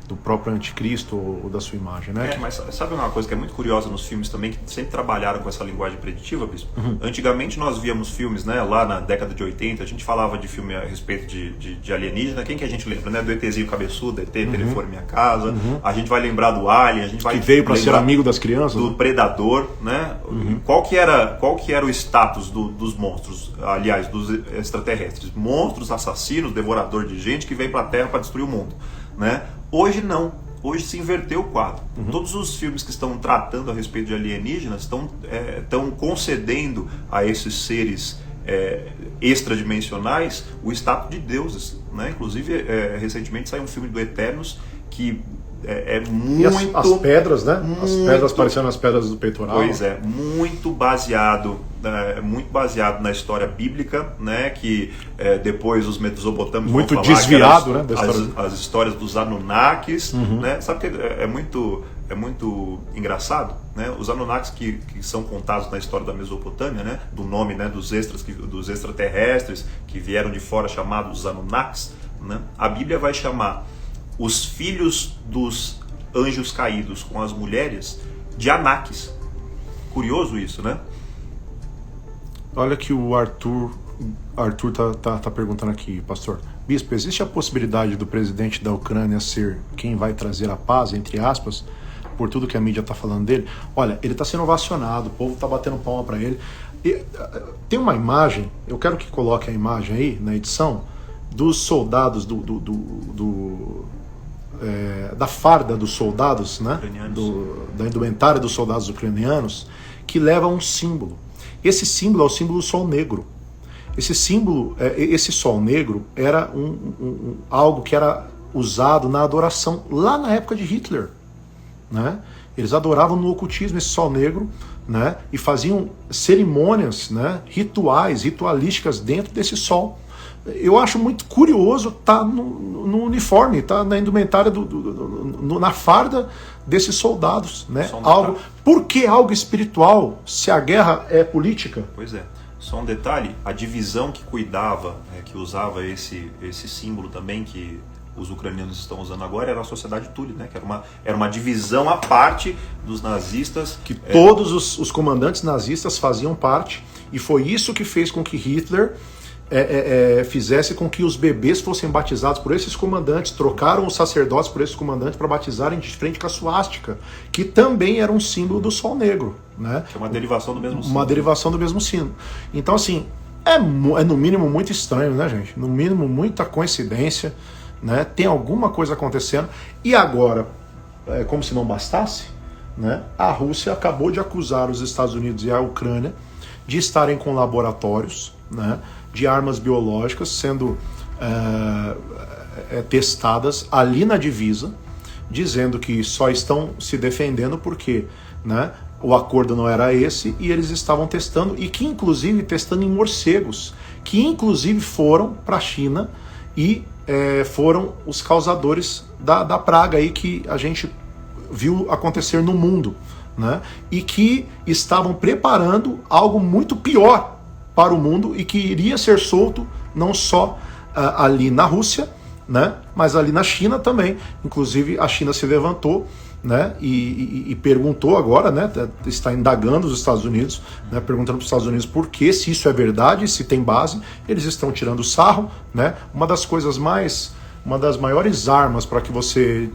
S1: do próprio anticristo ou da sua imagem, né?
S2: Mas sabe uma coisa que é muito curiosa nos filmes também, que sempre trabalharam com essa linguagem preditiva, Bispo? Antigamente nós víamos filmes, né, lá na década de 80, a gente falava de filme a respeito de alienígena, quem que a gente lembra, né? Do ETzinho cabeçudo, ET, Telefone Minha Casa, a gente vai lembrar do Alien, a gente vai
S1: que veio para ser amigo das crianças,
S2: do Predador, né? Qual que era o status dos monstros, aliás, dos extraterrestres? Monstros, assassinos, devorador de gente que veio para a Terra para destruir o mundo, né? Hoje não. Hoje se inverteu o quadro. Todos os filmes que estão tratando a respeito de alienígenas estão concedendo a esses seres extradimensionais o status de deuses, né? Inclusive, recentemente saiu um filme do Eternos que é muito...
S1: E as pedras, né? As pedras parecendo as pedras do peitoral.
S2: Pois é, muito baseado na história bíblica, né? Que depois os mesopotâmicos
S1: muito
S2: vão falar
S1: desviado,
S2: que
S1: né?
S2: as histórias dos Anunnakis, né? Sabe que é muito engraçado, né? Os Anunnakis que são contados na história da Mesopotâmia, né? Do nome, né? Dos extraterrestres que vieram de fora, chamados Anunnakis, né? A Bíblia vai chamar os filhos dos anjos caídos com as mulheres de Anakis. Curioso isso, né?
S1: Olha que o Arthur tá perguntando aqui, pastor. Bispo, existe a possibilidade do presidente da Ucrânia ser quem vai trazer a paz, entre aspas, por tudo que a mídia tá falando dele? Olha, ele tá sendo ovacionado, o povo tá batendo palma para ele. Tem uma imagem, eu quero que coloque a imagem aí na edição, dos soldados da farda dos soldados, né? Da indumentária dos soldados ucranianos, que leva um símbolo. Esse símbolo é o símbolo do sol negro. Esse símbolo, esse sol negro era algo que era usado na adoração lá na época de Hitler, né? Eles adoravam no ocultismo esse sol negro, né? E faziam cerimônias, né? Ritualísticas dentro desse sol. Eu acho muito curioso estar no uniforme, tá na indumentária, na farda desses soldados, né? Por que algo espiritual se a guerra é política?
S2: Pois é. Só um detalhe, a divisão que cuidava, que usava esse símbolo também, que os ucranianos estão usando agora, era a Sociedade Thule, né? Que era uma divisão à parte dos nazistas.
S1: Que todos os comandantes nazistas faziam parte, e foi isso que fez com que Hitler fizesse com que os bebês fossem batizados por esses comandantes, trocaram os sacerdotes por esses comandantes para batizarem de frente com a suástica, que também era um símbolo do sol negro, né?
S2: Que é uma derivação do mesmo símbolo.
S1: Uma derivação do mesmo símbolo. Então, assim, é no mínimo muito estranho, né, gente? No mínimo muita coincidência, né? Tem alguma coisa acontecendo. E agora, como se não bastasse, né? A Rússia acabou de acusar os Estados Unidos e a Ucrânia de estarem com laboratórios, né, de armas biológicas sendo testadas ali na divisa, dizendo que só estão se defendendo porque, né, o acordo não era esse e eles estavam testando, e que inclusive testando em morcegos, que inclusive foram para a China e foram os causadores da praga aí que a gente viu acontecer no mundo, né? E que estavam preparando algo muito pior para o mundo e que iria ser solto não só ali na Rússia, né, mas ali na China também. Inclusive a China se levantou, né, e perguntou agora, né, está indagando os Estados Unidos, né, perguntando para os Estados Unidos por que, se isso é verdade, se tem base. Eles estão tirando sarro, né. Uma das coisas mais uma das maiores armas para que você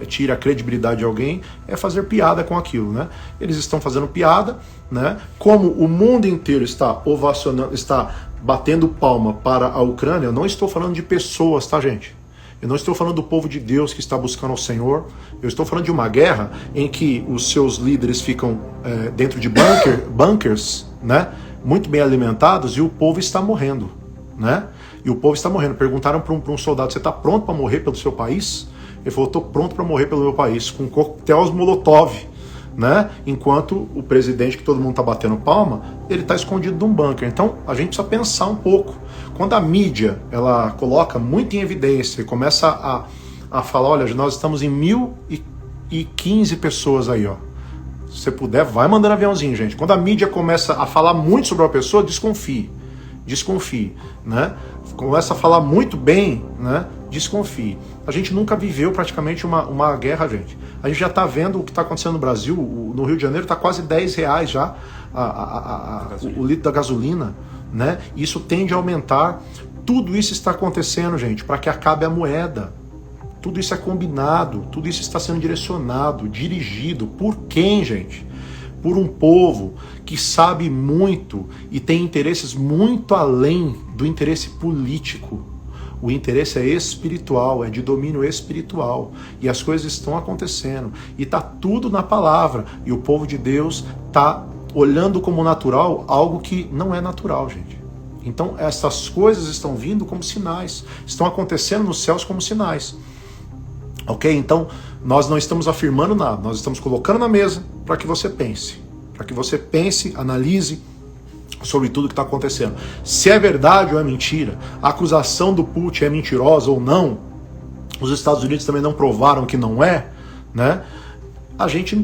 S1: tire a credibilidade de alguém é fazer piada com aquilo, né? Eles estão fazendo piada, né? Como o mundo inteiro está ovacionando, está batendo palma para a Ucrânia, eu não estou falando de pessoas, tá, gente? Eu não estou falando do povo de Deus que está buscando o Senhor. Eu estou falando de uma guerra em que os seus líderes ficam dentro de bunkers, né? Muito bem alimentados, e o povo está morrendo, né? E o povo está morrendo. Perguntaram para um soldado: você está pronto para morrer pelo seu país? Ele falou: estou pronto para morrer pelo meu país, com coquetéis Molotov, né? Enquanto o presidente, que todo mundo está batendo palma, ele está escondido num bunker. Então a gente precisa pensar um pouco. Quando a mídia ela coloca muito em evidência e começa a falar: olha, nós estamos em 1.015 pessoas aí, ó. Se você puder, vai mandando aviãozinho, gente. Quando a mídia começa a falar muito sobre uma pessoa, desconfie, né? Começa a falar muito bem, né? Desconfie. A gente nunca viveu praticamente uma guerra, gente. A gente já está vendo o que está acontecendo no Brasil. No Rio de Janeiro está quase R$10 já o litro da gasolina, né? Isso tende a aumentar. Tudo isso está acontecendo, gente, para que acabe a moeda. Tudo isso é combinado, tudo isso está sendo direcionado, dirigido. Por quem, gente? Por um povo que sabe muito e tem interesses muito além do interesse político. O interesse é espiritual, é de domínio espiritual. E as coisas estão acontecendo. E está tudo na palavra. E o povo de Deus está olhando como natural algo que não é natural, gente. Então essas coisas estão vindo como sinais. Estão acontecendo nos céus como sinais. Ok? Então, nós não estamos afirmando nada, nós estamos colocando na mesa para que você pense. Para que você pense, analise sobre tudo que está acontecendo. Se é verdade ou é mentira, a acusação do Putin é mentirosa ou não, os Estados Unidos também não provaram que não é, né? A gente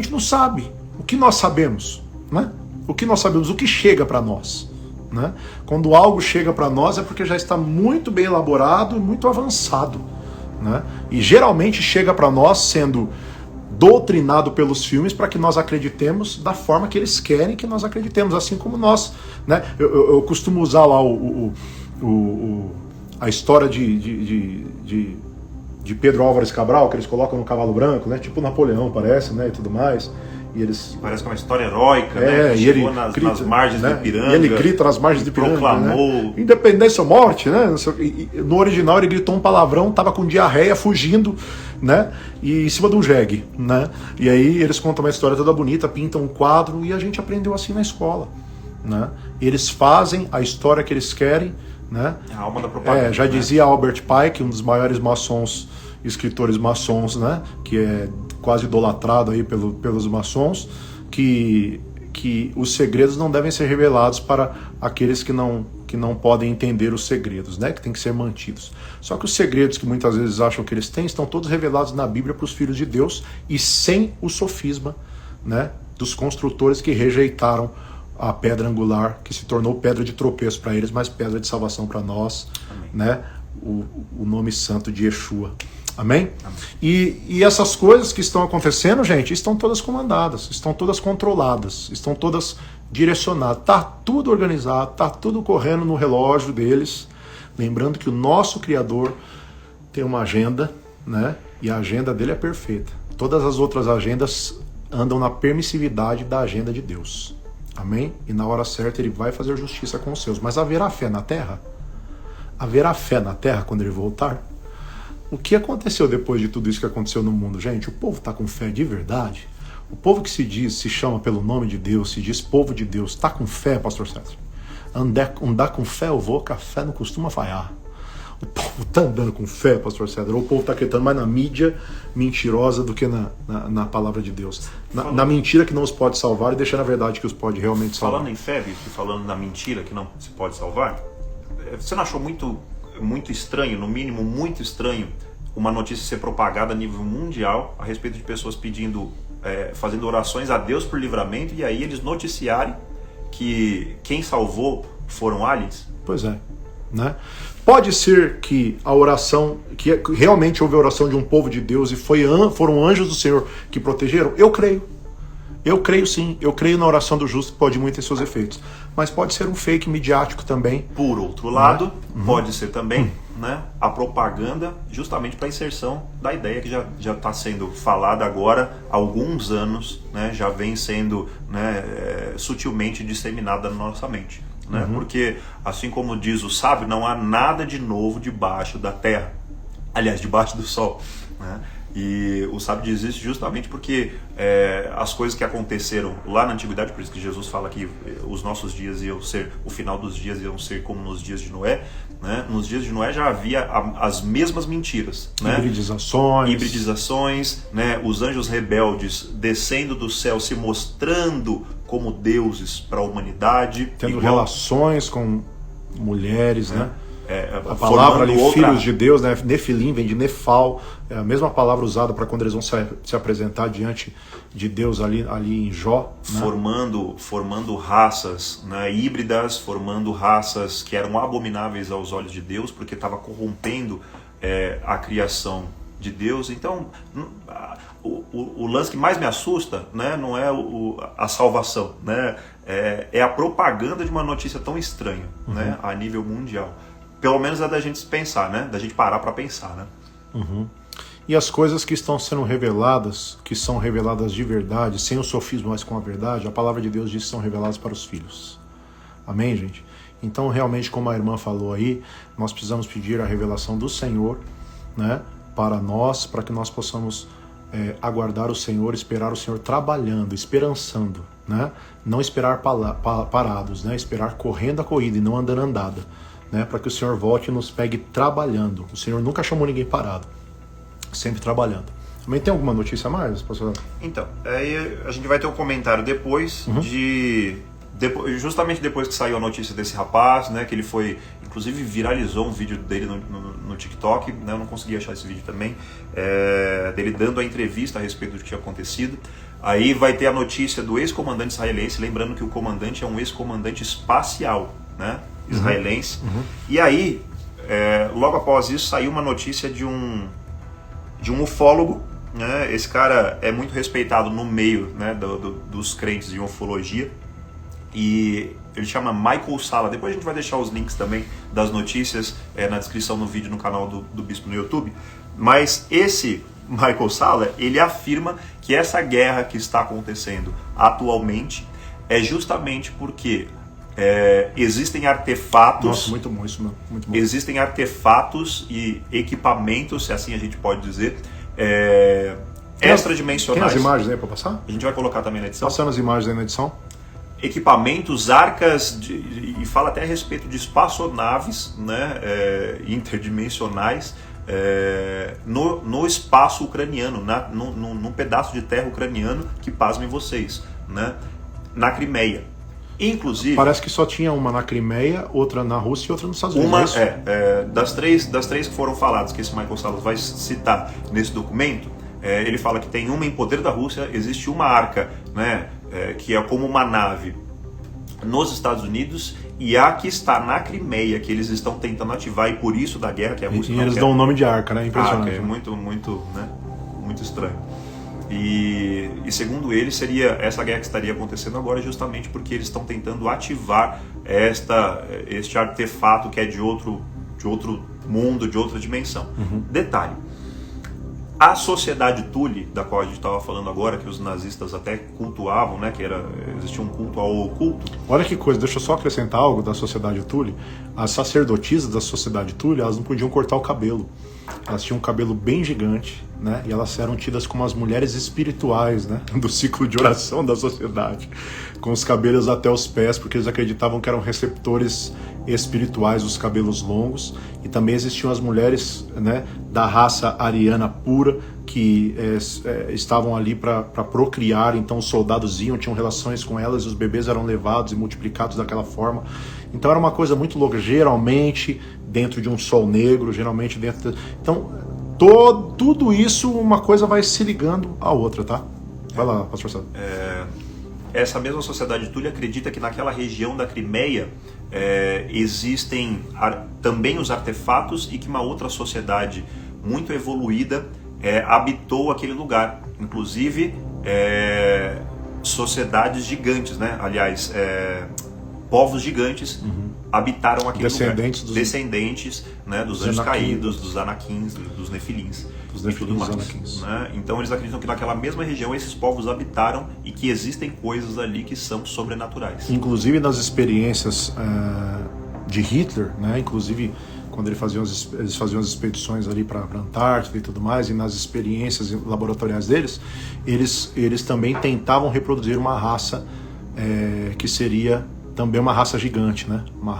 S1: não sabe. O que nós sabemos, né? O que nós sabemos, o que chega para nós, né? Quando algo chega para nós é porque já está muito bem elaborado e muito avançado, né? E geralmente chega para nós sendo doutrinado pelos filmes para que nós acreditemos da forma que eles querem que nós acreditemos, assim como nós, né? Eu costumo usar lá a história de Pedro Álvares Cabral, que eles colocam no cavalo branco, né? Tipo Napoleão, parece, né? E tudo mais. E eles...
S2: Parece que é uma história heróica, né? Que chegou nas margens, né? do Ipiranga.
S1: E ele grita nas margens do Ipiranga,
S2: proclamou,
S1: né? Independência ou morte, né? No original ele gritou um palavrão, tava com diarreia, fugindo, né? E em cima de um jegue, né? E aí eles contam uma história toda bonita, pintam um quadro, e a gente aprendeu assim na escola, né? Eles fazem a história que eles querem, né?
S2: A alma da propaganda.
S1: Já dizia Albert Pike, um dos maiores maçons, escritores maçons, né? Que é quase idolatrado aí pelos maçons, que os segredos não devem ser revelados para aqueles que não podem entender os segredos, né? Que tem que ser mantidos. Só que os segredos que muitas vezes acham que eles têm estão todos revelados na Bíblia para os filhos de Deus e sem o sofisma, né? Dos construtores que rejeitaram a pedra angular, que se tornou pedra de tropeço para eles, mas pedra de salvação para nós, né? O nome santo de Yeshua. Amém? Amém. E essas coisas que estão acontecendo, gente, estão todas comandadas, estão todas controladas, estão todas direcionadas. Está tudo organizado, está tudo correndo no relógio deles. Lembrando que o nosso Criador tem uma agenda, né? E a agenda dele é perfeita. Todas as outras agendas andam na permissividade da agenda de Deus. Amém? E na hora certa ele vai fazer justiça com os seus. Mas haverá fé na terra? Haverá fé na terra quando ele voltar? O que aconteceu depois de tudo isso que aconteceu no mundo? Gente, o povo está com fé de verdade? O povo que se chama pelo nome de Deus, se diz povo de Deus, está com fé, pastor César? Andar com fé eu vou, que a fé não costuma falhar. O povo está andando com fé, pastor César, ou o povo está acreditando mais na mídia mentirosa do que na palavra de Deus. Na mentira que não os pode salvar e deixando a verdade que os pode realmente salvar.
S2: Falando em fé, e falando na mentira que não se pode salvar, você não achou muito estranho, no mínimo muito estranho, uma notícia ser propagada a nível mundial a respeito de pessoas pedindo, fazendo orações a Deus por livramento, e aí eles noticiarem que quem salvou foram aliens?
S1: Pois é, né? Pode ser que a oração, que realmente houve a oração de um povo de Deus e foram anjos do Senhor que protegeram? Eu creio Eu creio sim, eu creio na oração do justo, que pode muito ter seus efeitos. Mas pode ser um fake midiático também.
S2: Por outro lado, pode ser também né, a propaganda justamente para a inserção da ideia que já está sendo falada agora há alguns anos, né, já vem sendo né, sutilmente disseminada na nossa mente. Né? Porque, assim como diz o sábio, não há nada de novo debaixo da terra. Aliás, debaixo do sol. Né? E o sábio diz isso justamente porque as coisas que aconteceram lá na antiguidade, por isso que Jesus fala que os nossos dias iam ser, o final dos dias iam ser como nos dias de Noé, né? Nos dias de Noé já havia as mesmas mentiras, né? Hibridizações, né? Os anjos rebeldes descendo do céu, se mostrando como deuses para a humanidade,
S1: tendo relações com mulheres, né? A palavra ali, filhos de Deus, né? Nefilim vem de Nefal, é a mesma palavra usada para quando eles vão se apresentar diante de Deus ali em Jó, né?
S2: formando raças, né, híbridas, formando raças que eram abomináveis aos olhos de Deus, porque estava corrompendo a criação de Deus. Então, o lance que mais me assusta, né, não é a salvação, né, é a propaganda de uma notícia tão estranha, né, a nível mundial. Pelo menos é da gente pensar, né? Da gente parar para pensar, né?
S1: E as coisas que estão sendo reveladas, que são reveladas de verdade, sem o sofismo, mas com a verdade, a palavra de Deus diz que são reveladas para os filhos. Amém, gente? Então, realmente, como a irmã falou aí, nós precisamos pedir a revelação do Senhor, né? Para nós, para que nós possamos aguardar o Senhor, esperar o Senhor trabalhando, esperançando, né? Não esperar parados, né? Esperar correndo a corrida e não andando andada. Né, para que o Senhor volte e nos pegue trabalhando. O Senhor nunca chamou ninguém parado, sempre trabalhando. Também tem alguma notícia a mais, pastor?
S2: Então, aí a gente vai ter um comentário depois justamente depois que saiu a notícia desse rapaz, né, que ele foi, inclusive viralizou um vídeo dele no TikTok, né, eu não consegui achar esse vídeo também, dele dando a entrevista a respeito do que tinha acontecido. Aí vai ter a notícia do ex-comandante israelense, lembrando que o comandante é um ex-comandante espacial, né, israelense. E aí, logo após isso, saiu uma notícia de um ufólogo, né? Esse cara é muito respeitado no meio, né, dos crentes de ufologia, e ele chama Michael Salla. Depois a gente vai deixar os links também das notícias na descrição no vídeo no canal do Bispo no YouTube. Mas esse Michael Salla, ele afirma que essa guerra que está acontecendo atualmente é justamente porque existem artefatos.
S1: Nossa, muito bom isso, muito bom.
S2: Existem artefatos e equipamentos, se assim a gente pode dizer, extradimensionais.
S1: Tem as imagens aí para passar?
S2: A gente vai colocar também na edição.
S1: Passando as imagens aí na edição.
S2: Equipamentos, arcas, e fala até a respeito de espaçonaves, né, interdimensionais, no espaço ucraniano, num pedaço de terra ucraniano, que pasmem vocês, né, na Crimeia. Inclusive,
S1: parece que só tinha uma na Crimeia, outra na Rússia e outra nos Estados Unidos.
S2: Das três que foram faladas, que esse Michael Salla vai citar nesse documento, ele fala que tem uma em poder da Rússia, existe uma arca, né, que é como uma nave nos Estados Unidos, e a que está na Crimeia, que eles estão tentando ativar, e por isso da guerra, que é a Rússia.
S1: E eles dão o nome de arca, né? Impressionante.
S2: Arca, muito estranho. E segundo ele, seria essa guerra que estaria acontecendo agora justamente porque eles estão tentando ativar este artefato que é de outro mundo, de outra dimensão. Detalhe, a sociedade Thule, da qual a gente estava falando agora, que os nazistas até cultuavam, né, existia um culto ao oculto.
S1: Olha que coisa, deixa eu só acrescentar algo da sociedade Thule. As sacerdotisas da sociedade Thule, elas não podiam cortar o cabelo. Elas tinham um cabelo bem gigante, né? E elas eram tidas como as mulheres espirituais, né? Do ciclo de oração da sociedade, com os cabelos até os pés, porque eles acreditavam que eram receptores espirituais dos cabelos longos. E também existiam as mulheres, né, da raça ariana pura, que estavam ali para procriar. Então os soldados tinham relações com elas, e os bebês eram levados e multiplicados daquela forma. Então era uma coisa muito louca, geralmente dentro de um sol negro, geralmente dentro Então, tudo isso, uma coisa vai se ligando à outra, tá? Vai lá, pastor Sérgio.
S2: Essa mesma sociedade Thule acredita que naquela região da Crimeia existem também os artefatos, e que uma outra sociedade muito evoluída habitou aquele lugar. Inclusive, sociedades gigantes, né? Aliás, povos gigantes habitaram aquele
S1: Descendentes
S2: lugar. Descendentes, né, dos anjos caídos, dos anakins, dos nefilins.
S1: Dos
S2: e tudo mais,
S1: anakins.
S2: né? Então eles acreditam que naquela mesma região esses povos habitaram e que existem coisas ali que são sobrenaturais.
S1: Inclusive nas experiências de Hitler, né? Inclusive quando eles faziam as expedições ali para a Antártida e tudo mais, e nas experiências laboratoriais deles, eles também tentavam reproduzir uma raça que seria também uma raça gigante, né? Uma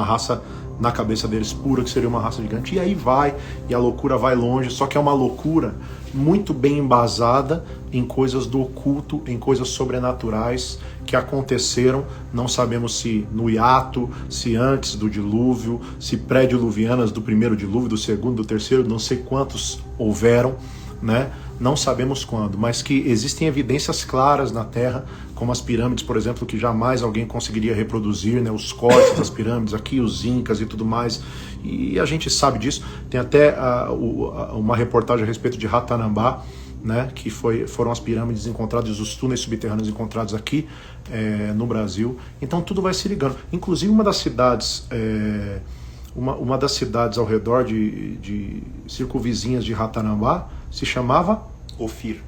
S1: raça na cabeça deles pura, que seria uma raça gigante. E aí vai, e a loucura vai longe, só que é uma loucura muito bem embasada em coisas do oculto, em coisas sobrenaturais que aconteceram, não sabemos se no hiato, se antes do dilúvio, se pré-diluvianas do primeiro dilúvio, do segundo, do terceiro, não sei quantos houveram, né? Não sabemos quando, mas que existem evidências claras na Terra, como as pirâmides, por exemplo, que jamais alguém conseguiria reproduzir, né? Os cortes das pirâmides aqui, os incas e tudo mais, e a gente sabe disso. Tem até uma reportagem a respeito de Ratanambá, né? Que foram as pirâmides encontradas, os túneis subterrâneos encontrados aqui no Brasil. Então tudo vai se ligando. Inclusive uma das cidades... Uma das cidades ao redor de circunvizinhas de Ratanambá se chamava
S2: Ofir.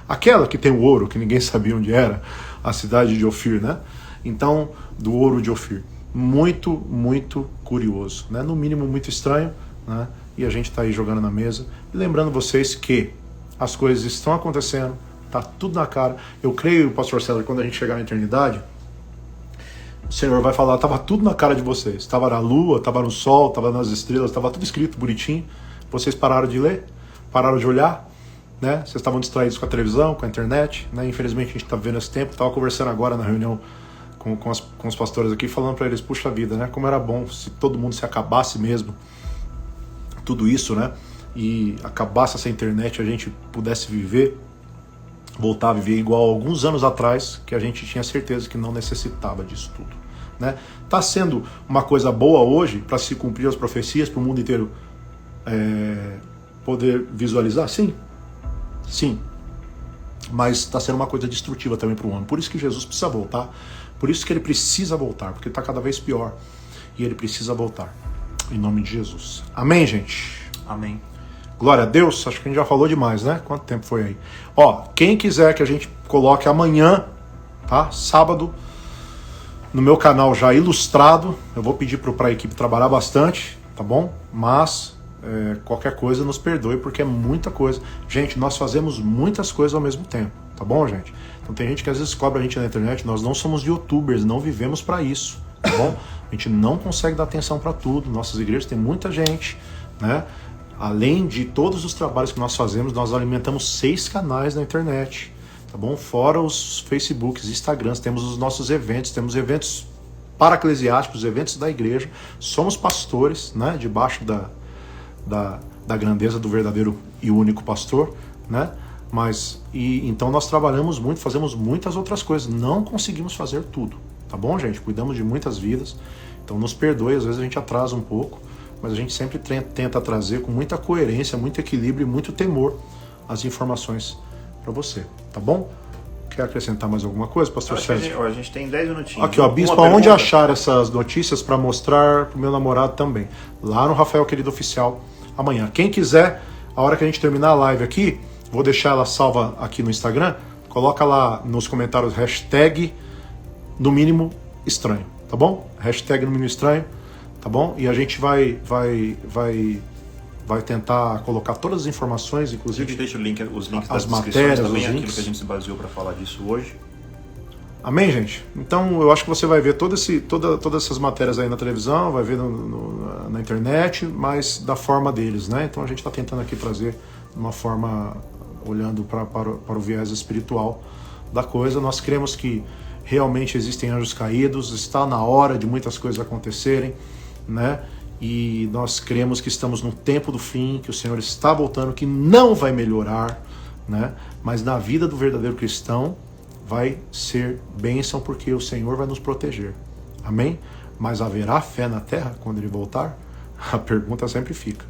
S1: Aquela que tem o ouro, que ninguém sabia onde era, a cidade de Ofir, né? Então, do ouro de Ofir. Muito, muito curioso, né? No mínimo muito estranho, né? E a gente está aí jogando na mesa. E lembrando vocês que as coisas estão acontecendo, tá tudo na cara. Eu creio, pastor César, quando a gente chegar na eternidade, o Senhor vai falar, estava tudo na cara de vocês. Estava na lua, estava no sol, estava nas estrelas, estava tudo escrito bonitinho. Vocês pararam de ler, pararam de olhar, né? Vocês estavam distraídos com a televisão, com a internet, né? Infelizmente a gente está vivendo esse tempo. Estava conversando agora na reunião com os pastores aqui, falando para eles, puxa vida, né? Como era bom se todo mundo se acabasse mesmo, tudo isso, né? E acabasse essa internet, a gente pudesse viver, voltar a viver igual alguns anos atrás, que a gente tinha certeza que não necessitava disso tudo, né? Tá sendo uma coisa boa hoje para se cumprir as profecias, para o mundo inteiro poder visualizar? Sim, mas está sendo uma coisa destrutiva também para o homem. Por isso que Jesus precisa voltar, por isso que ele precisa voltar, porque está cada vez pior e ele precisa voltar, em nome de Jesus. Amém, gente?
S2: Amém.
S1: Glória a Deus. Acho que a gente já falou demais, né? Quanto tempo foi aí? Ó, quem quiser que a gente coloque amanhã, tá? Sábado, no meu canal já ilustrado, eu vou pedir para a equipe trabalhar bastante, tá bom? Mas qualquer coisa nos perdoe, porque é muita coisa. Gente, nós fazemos muitas coisas ao mesmo tempo, tá bom, gente? Então tem gente que às vezes cobra a gente na internet, nós não somos youtubers, não vivemos para isso, tá bom? A gente não consegue dar atenção para tudo, nossas igrejas tem muita gente, né? Além de todos os trabalhos que nós fazemos, nós alimentamos 6 canais na internet, tá bom? Fora os Facebooks, Instagrams, temos os nossos eventos, temos eventos para-eclesiásticos, eventos da igreja, somos pastores, né? Debaixo da grandeza do verdadeiro e único pastor, né? Então nós trabalhamos muito, fazemos muitas outras coisas, não conseguimos fazer tudo, tá bom, gente? Cuidamos de muitas vidas, então nos perdoe, às vezes a gente atrasa um pouco, mas a gente sempre tenta trazer com muita coerência, muito equilíbrio e muito temor as informações para você, tá bom? Quer acrescentar mais alguma coisa, pastor Sérgio?
S2: A gente tem 10 minutinhos.
S1: Aqui, ó, bispo, aonde achar essas notícias para mostrar pro meu namorado também? Lá no Rafael Querido Oficial, amanhã. Quem quiser, a hora que a gente terminar a live aqui, vou deixar ela salva aqui no Instagram, coloca lá nos comentários hashtag no mínimo estranho, tá bom? Hashtag no mínimo estranho, tá bom? E a gente vai tentar colocar todas as informações, inclusive...
S2: A gente deixa os links
S1: das
S2: matérias,
S1: também,
S2: aquilo que a gente se baseou para falar disso hoje.
S1: Amém, gente? Então eu acho que você vai ver todas essas matérias aí na televisão, vai ver na internet, mas da forma deles, né? Então a gente está tentando aqui trazer uma forma, olhando para o viés espiritual da coisa. Nós cremos que realmente existem anjos caídos, está na hora de muitas coisas acontecerem, né? E nós cremos que estamos no tempo do fim, que o Senhor está voltando, que não vai melhorar, né? Mas na vida do verdadeiro cristão vai ser bênção, porque o Senhor vai nos proteger. Amém? Mas haverá fé na terra quando ele voltar? A pergunta sempre fica,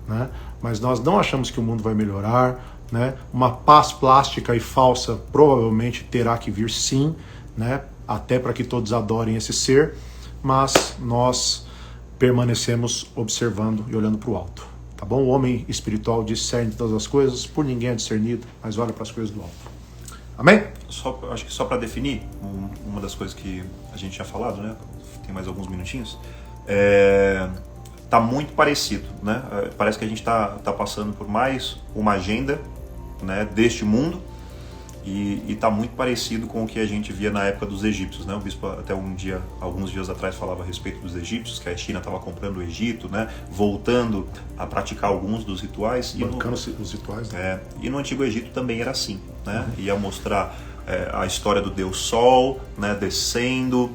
S1: né? Mas nós não achamos que o mundo vai melhorar, né? Uma paz plástica e falsa provavelmente terá que vir sim, né? Até para que todos adorem esse ser, mas nós permanecemos observando e olhando para o alto, tá bom? O homem espiritual discerne todas as coisas, por ninguém é discernido, mas olha para as coisas do alto. Amém?
S2: Acho que só para definir, uma das coisas que a gente tinha falado, né? Tem mais alguns minutinhos. Tá muito parecido, né? Parece que a gente tá passando por mais uma agenda, né, deste mundo, e tá muito parecido com o que a gente via na época dos egípcios, né? O bispo até alguns dias atrás falava a respeito dos egípcios, que a China estava comprando o Egito, né? Voltando a praticar alguns dos rituais.
S1: Bancando os rituais, né?
S2: E no Antigo Egito também era assim, né? Ia mostrar a história do Deus Sol, né? Descendo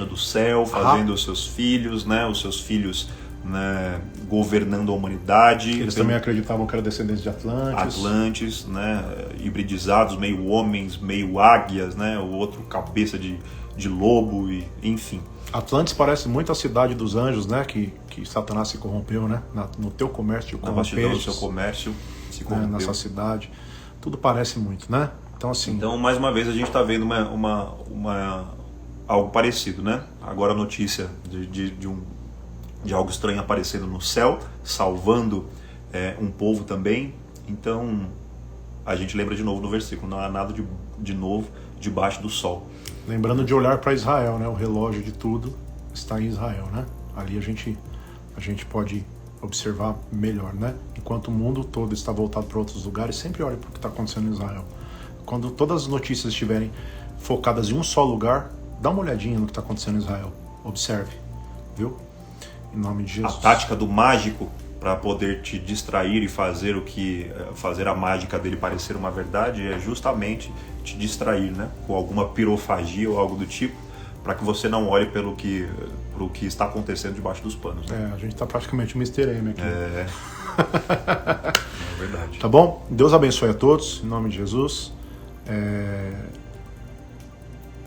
S2: do céu, fazendo os seus filhos, né? Os seus filhos, né, governando a humanidade.
S1: Eles também acreditavam que eram descendentes de
S2: Atlantes, né, hibridizados, meio homens, meio águias, né, o outro cabeça de lobo, e enfim.
S1: Atlantes parece muito a cidade dos anjos, né, que Satanás se corrompeu, né, no teu comércio,
S2: na vastidão do seu comércio se corrompeu,
S1: nessa cidade. Tudo parece muito, né? Então assim.
S2: Então mais uma vez a gente está vendo algo parecido, né? Agora a notícia de algo estranho aparecendo no céu, salvando um povo também. Então a gente lembra de novo no versículo, não há nada de novo debaixo do sol.
S1: Lembrando de olhar para Israel, né? O relógio de tudo está em Israel, né? Ali a gente pode observar melhor, né? Enquanto o mundo todo está voltado para outros lugares, sempre olhe para o que está acontecendo em Israel. Quando todas as notícias estiverem focadas em um só lugar, dá uma olhadinha no que está acontecendo em Israel. Observe, viu? Em nome de Jesus.
S2: A tática do mágico para poder te distrair e fazer a mágica dele parecer uma verdade é justamente te distrair, né? Com alguma pirofagia ou algo do tipo, para que você não olhe pro que está acontecendo debaixo dos panos, né?
S1: A gente está praticamente um Mr. M aqui.
S2: É verdade.
S1: Tá bom? Deus abençoe a todos, em nome de Jesus.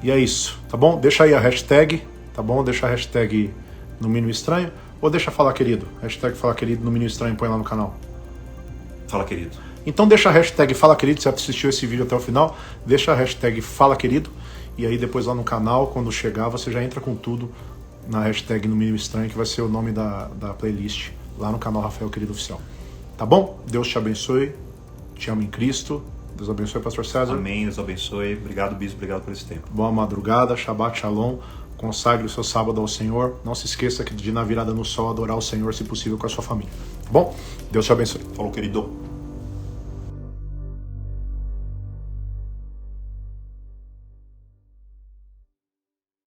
S1: E é isso, tá bom? Deixa aí a hashtag, tá bom? Deixa a hashtag no mínimo estranho, ou deixa falar querido. Hashtag fala querido no mínimo estranho, põe lá no canal.
S2: Fala querido.
S1: Então deixa a hashtag fala querido, se você assistiu esse vídeo até o final, deixa a hashtag fala querido, e aí depois lá no canal, quando chegar, você já entra com tudo na hashtag no mínimo estranho, que vai ser o nome da playlist, lá no canal Rafael Querido Oficial. Tá bom? Deus te abençoe, te amo em Cristo. Deus abençoe, pastor César.
S2: Amém, Deus abençoe. Obrigado, bispo, obrigado por esse tempo.
S1: Boa madrugada, Shabbat Shalom. Consagre o seu sábado ao Senhor. Não se esqueça de na virada no sol adorar o Senhor, se possível, com a sua família. Tá bom? Deus te abençoe.
S2: Falou, querido.